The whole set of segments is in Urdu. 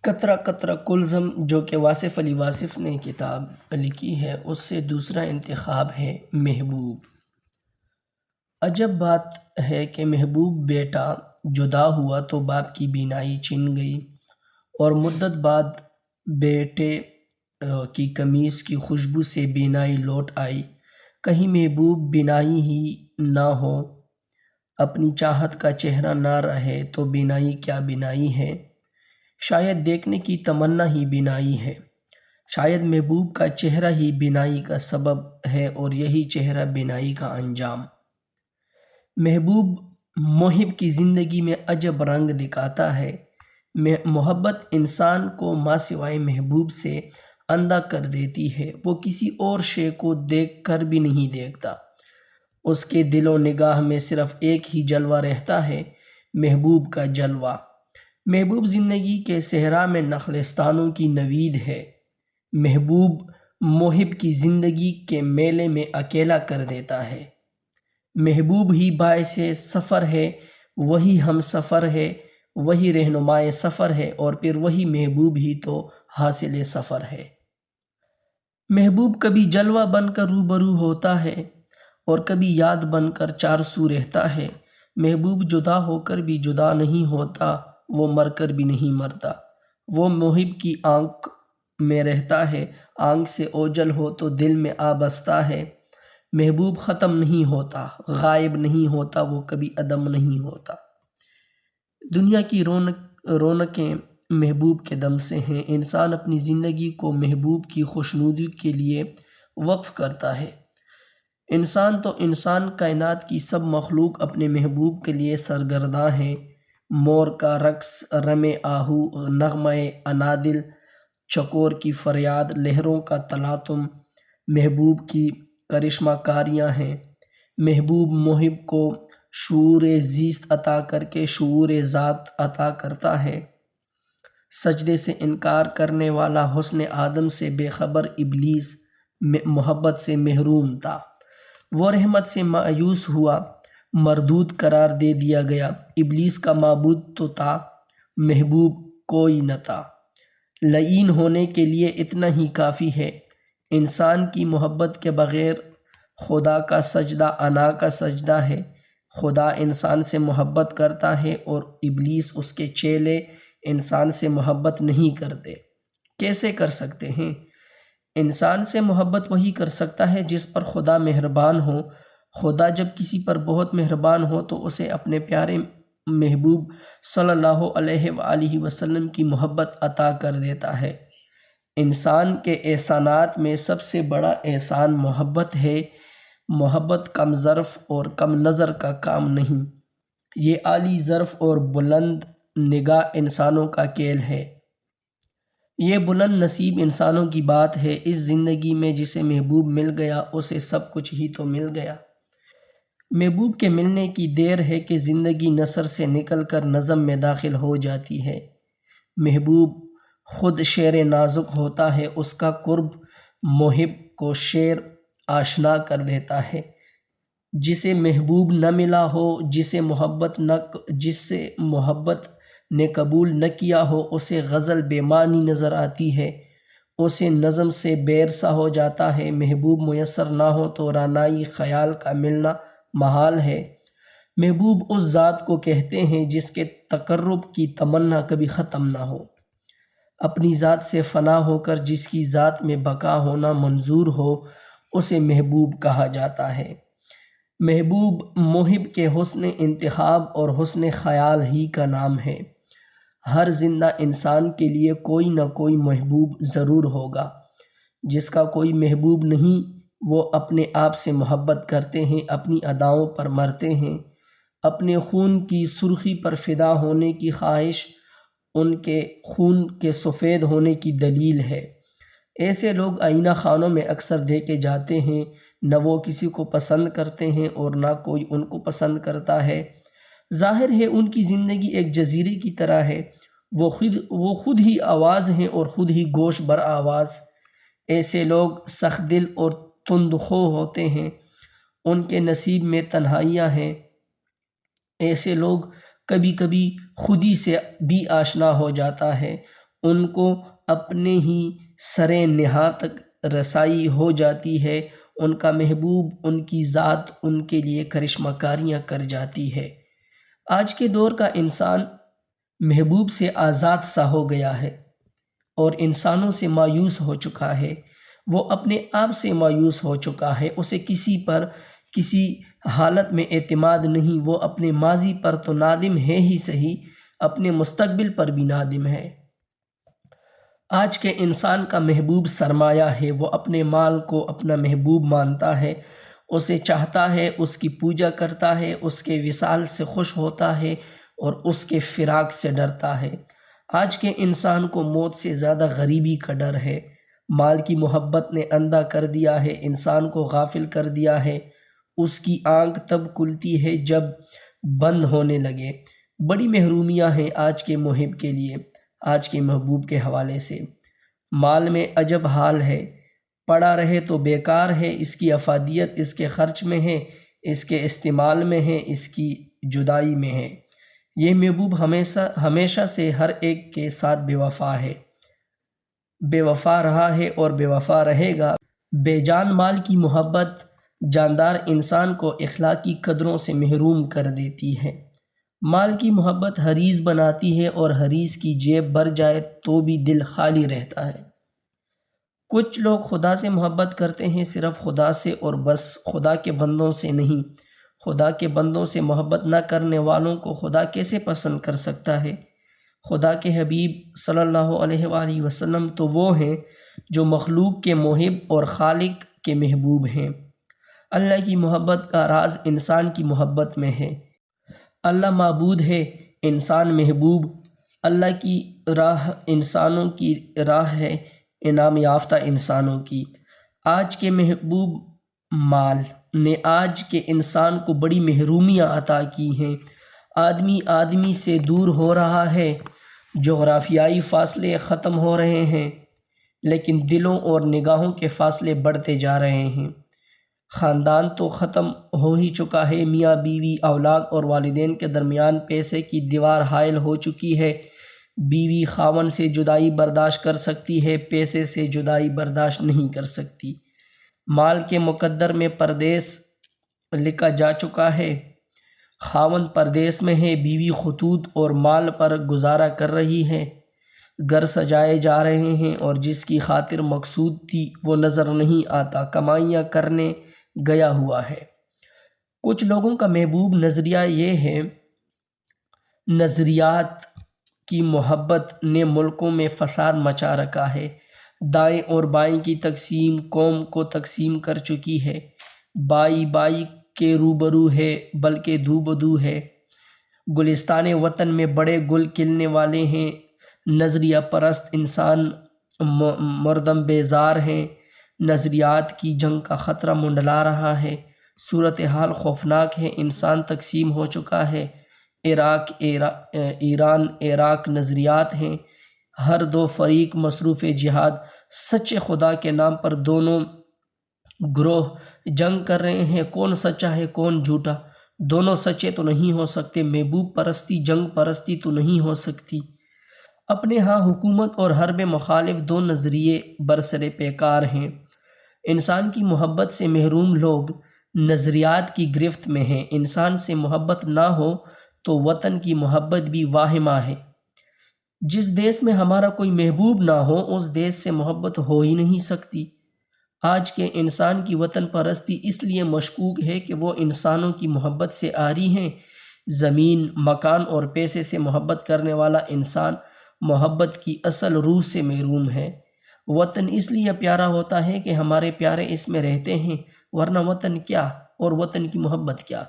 قطرہ قطرہ کلزم جو کہ واصف علی واصف نے کتاب لکھی ہے، اس سے دوسرا انتخاب ہے محبوب۔ عجب بات ہے کہ محبوب بیٹا جدا ہوا تو باپ کی بینائی چھن گئی، اور مدت بعد بیٹے کی قمیص کی خوشبو سے بینائی لوٹ آئی۔ کہیں محبوب بینائی ہی نہ ہو، اپنی چاہت کا چہرہ نہ رہے تو بینائی کیا بینائی ہے؟ شاید دیکھنے کی تمنا ہی بینائی ہے، شاید محبوب کا چہرہ ہی بینائی کا سبب ہے، اور یہی چہرہ بینائی کا انجام۔ محبوب محب کی زندگی میں عجب رنگ دکھاتا ہے۔ محبت انسان کو ماں سوائے محبوب سے اندھا کر دیتی ہے، وہ کسی اور شے کو دیکھ کر بھی نہیں دیکھتا۔ اس کے دل و نگاہ میں صرف ایک ہی جلوہ رہتا ہے، محبوب کا جلوہ۔ محبوب زندگی کے صحرا میں نخلستانوں کی نوید ہے۔ محبوب محب کی زندگی کے میلے میں اکیلا کر دیتا ہے۔ محبوب ہی باعث سفر ہے، وہی ہم سفر ہے، وہی رہنمائے سفر ہے، اور پھر وہی محبوب ہی تو حاصل سفر ہے۔ محبوب کبھی جلوہ بن کر روبرو ہوتا ہے، اور کبھی یاد بن کر چار سو رہتا ہے۔ محبوب جدا ہو کر بھی جدا نہیں ہوتا، وہ مر کر بھی نہیں مرتا۔ وہ محب کی آنکھ میں رہتا ہے، آنکھ سے اوجھل ہو تو دل میں آ بستا ہے۔ محبوب ختم نہیں ہوتا، غائب نہیں ہوتا، وہ کبھی عدم نہیں ہوتا۔ دنیا کی رونقیں محبوب کے دم سے ہیں۔ انسان اپنی زندگی کو محبوب کی خوشنودی کے لیے وقف کرتا ہے۔ انسان تو انسان، کائنات کی سب مخلوق اپنے محبوب کے لیے سرگرداں ہیں۔ مور کا رقص، رم آہو، نغمہ انادل، چکور کی فریاد، لہروں کا تلاطم محبوب کی کرشمہ کاریاں ہیں۔ محبوب محب کو شعور زیست عطا کر کے شعور ذات عطا کرتا ہے۔ سجدے سے انکار کرنے والا حسن آدم سے بے خبر ابلیس محبت سے محروم تھا۔ وہ رحمت سے مایوس ہوا، مردود قرار دے دیا گیا۔ ابلیس کا معبود تو تھا، محبوب کوئی نہ تھا۔ لعین ہونے کے لیے اتنا ہی کافی ہے۔ انسان کی محبت کے بغیر خدا کا سجدہ انا کا سجدہ ہے۔ خدا انسان سے محبت کرتا ہے، اور ابلیس اس کے چیلے انسان سے محبت نہیں کرتے۔ کیسے کر سکتے ہیں؟ انسان سے محبت وہی کر سکتا ہے جس پر خدا مہربان ہو۔ خدا جب کسی پر بہت مہربان ہو تو اسے اپنے پیارے محبوب صلی اللہ علیہ وآلہ وسلم کی محبت عطا کر دیتا ہے۔ انسان کے احسانات میں سب سے بڑا احسان محبت ہے۔ محبت کم ظرف اور کم نظر کا کام نہیں، یہ عالی ظرف اور بلند نگاہ انسانوں کا کھیل ہے۔ یہ بلند نصیب انسانوں کی بات ہے۔ اس زندگی میں جسے محبوب مل گیا، اسے سب کچھ ہی تو مل گیا۔ محبوب کے ملنے کی دیر ہے کہ زندگی نثر سے نکل کر نظم میں داخل ہو جاتی ہے۔ محبوب خود شعر نازک ہوتا ہے، اس کا قرب محب کو شعر آشنا کر دیتا ہے۔ جسے محبوب نہ ملا ہو، جسے محبت نے قبول نہ کیا ہو، اسے غزل بے معنی نظر آتی ہے، اسے نظم سے بیر سا ہو جاتا ہے۔ محبوب میسر نہ ہو تو رعنائی خیال کا ملنا محال ہے۔ محبوب اس ذات کو کہتے ہیں جس کے تقرب کی تمنا کبھی ختم نہ ہو۔ اپنی ذات سے فنا ہو کر جس کی ذات میں بقا ہونا منظور ہو، اسے محبوب کہا جاتا ہے۔ محبوب محب کے حسن انتخاب اور حسن خیال ہی کا نام ہے۔ ہر زندہ انسان کے لیے کوئی نہ کوئی محبوب ضرور ہوگا۔ جس کا کوئی محبوب نہیں، وہ اپنے آپ سے محبت کرتے ہیں، اپنی اداؤں پر مرتے ہیں۔ اپنے خون کی سرخی پر فدا ہونے کی خواہش ان کے خون کے سفید ہونے کی دلیل ہے۔ ایسے لوگ آئینہ خانوں میں اکثر دیکھے جاتے ہیں۔ نہ وہ کسی کو پسند کرتے ہیں اور نہ کوئی ان کو پسند کرتا ہے۔ ظاہر ہے ان کی زندگی ایک جزیرے کی طرح ہے۔ وہ خود ہی آواز ہیں اور خود ہی گوش بر آواز۔ ایسے لوگ سخت دل اور تند خو ہوتے ہیں، ان کے نصیب میں تنہائیاں ہیں۔ ایسے لوگ کبھی کبھی خودی سے بھی آشنا ہو جاتا ہے، ان کو اپنے ہی سرے نہا تک رسائی ہو جاتی ہے۔ ان کا محبوب، ان کی ذات ان کے لیے کرشمہ کاریاں کر جاتی ہے۔ آج کے دور کا انسان محبوب سے آزاد سا ہو گیا ہے اور انسانوں سے مایوس ہو چکا ہے۔ وہ اپنے آپ سے مایوس ہو چکا ہے۔ اسے کسی پر کسی حالت میں اعتماد نہیں۔ وہ اپنے ماضی پر تو نادم ہے ہی صحیح، اپنے مستقبل پر بھی نادم ہے۔ آج کے انسان کا محبوب سرمایہ ہے۔ وہ اپنے مال کو اپنا محبوب مانتا ہے، اسے چاہتا ہے، اس کی پوجا کرتا ہے، اس کے وصال سے خوش ہوتا ہے اور اس کے فراق سے ڈرتا ہے۔ آج کے انسان کو موت سے زیادہ غریبی کا ڈر ہے۔ مال کی محبت نے اندھا کر دیا ہے، انسان کو غافل کر دیا ہے۔ اس کی آنکھ تب کھلتی ہے جب بند ہونے لگے۔ بڑی محرومیاں ہیں آج کے محب کے لیے، آج کے محبوب کے حوالے سے۔ مال میں عجب حال ہے، پڑا رہے تو بیکار ہے۔ اس کی افادیت اس کے خرچ میں ہے، اس کے استعمال میں ہے، اس کی جدائی میں ہے۔ یہ محبوب ہمیشہ سے ہر ایک کے ساتھ بے وفا ہے، بے وفا رہا ہے اور بے وفا رہے گا۔ بے جان مال کی محبت جاندار انسان کو اخلاقی قدروں سے محروم کر دیتی ہے۔ مال کی محبت حریص بناتی ہے اور حریص کی جیب بھر جائے تو بھی دل خالی رہتا ہے۔ کچھ لوگ خدا سے محبت کرتے ہیں، صرف خدا سے اور بس، خدا کے بندوں سے نہیں۔ خدا کے بندوں سے محبت نہ کرنے والوں کو خدا کیسے پسند کر سکتا ہے؟ خدا کے حبیب صلی اللہ علیہ وآلہ وسلم تو وہ ہیں جو مخلوق کے محب اور خالق کے محبوب ہیں۔ اللہ کی محبت کا راز انسان کی محبت میں ہے۔ اللہ معبود ہے، انسان محبوب۔ اللہ کی راہ انسانوں کی راہ ہے، انعام یافتہ انسانوں کی۔ آج کے محبوب مال نے آج کے انسان کو بڑی محرومیاں عطا کی ہیں۔ آدمی آدمی سے دور ہو رہا ہے، جغرافیائی فاصلے ختم ہو رہے ہیں، لیکن دلوں اور نگاہوں کے فاصلے بڑھتے جا رہے ہیں۔ خاندان تو ختم ہو ہی چکا ہے، میاں بیوی، اولاد اور والدین کے درمیان پیسے کی دیوار حائل ہو چکی ہے۔ بیوی خاوند سے جدائی برداشت کر سکتی ہے، پیسے سے جدائی برداشت نہیں کر سکتی۔ مال کے مقدر میں پردیس لکھا جا چکا ہے۔ خاوند پردیس میں ہے، بیوی خطوط اور مال پر گزارا کر رہی ہے۔ گھر سجائے جا رہے ہیں اور جس کی خاطر مقصود تھی وہ نظر نہیں آتا، کمائیاں کرنے گیا ہوا ہے۔ کچھ لوگوں کا محبوب نظریہ یہ ہے۔ نظریات کی محبت نے ملکوں میں فساد مچا رکھا ہے۔ دائیں اور بائیں کی تقسیم قوم کو تقسیم کر چکی ہے۔ بائی بائی کے روبرو ہے بلکہ دو بدو ہے۔ گلستان وطن میں بڑے گل کھلنے والے ہیں۔ نظریہ پرست انسان مردم بیزار ہیں۔ نظریات کی جنگ کا خطرہ منڈلا رہا ہے۔ صورتحال خوفناک ہے، انسان تقسیم ہو چکا ہے۔ ایران عراق نظریات ہیں۔ ہر دو فریق مصروف جہاد، سچے خدا کے نام پر دونوں گروہ جنگ کر رہے ہیں۔ کون سچا ہے کون جھوٹا؟ دونوں سچے تو نہیں ہو سکتے۔ محبوب پرستی جنگ پرستی تو نہیں ہو سکتی۔ اپنے ہاں حکومت اور حرب مخالف دو نظریے برسر پیکار ہیں۔ انسان کی محبت سے محروم لوگ نظریات کی گرفت میں ہیں۔ انسان سے محبت نہ ہو تو وطن کی محبت بھی واہمہ ہے۔ جس دیس میں ہمارا کوئی محبوب نہ ہو اس دیس سے محبت ہو ہی نہیں سکتی۔ آج کے انسان کی وطن پرستی اس لیے مشکوک ہے کہ وہ انسانوں کی محبت سے عاری ہیں۔ زمین، مکان اور پیسے سے محبت کرنے والا انسان محبت کی اصل روح سے محروم ہے۔ وطن اس لیے پیارا ہوتا ہے کہ ہمارے پیارے اس میں رہتے ہیں، ورنہ وطن کیا اور وطن کی محبت کیا؟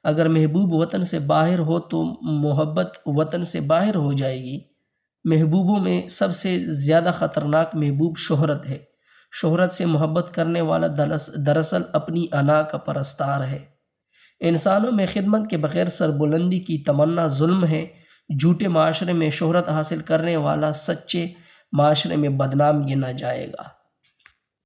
اگر محبوب وطن سے باہر ہو تو محبت وطن سے باہر ہو جائے گی۔ محبوبوں میں سب سے زیادہ خطرناک محبوب شہرت ہے۔ شہرت سے محبت کرنے والا دراصل اپنی انا کا پرستار ہے۔ انسانوں میں خدمت کے بغیر سربلندی کی تمنا ظلم ہے۔ جھوٹے معاشرے میں شہرت حاصل کرنے والا سچے معاشرے میں بدنام گنا جائے گا۔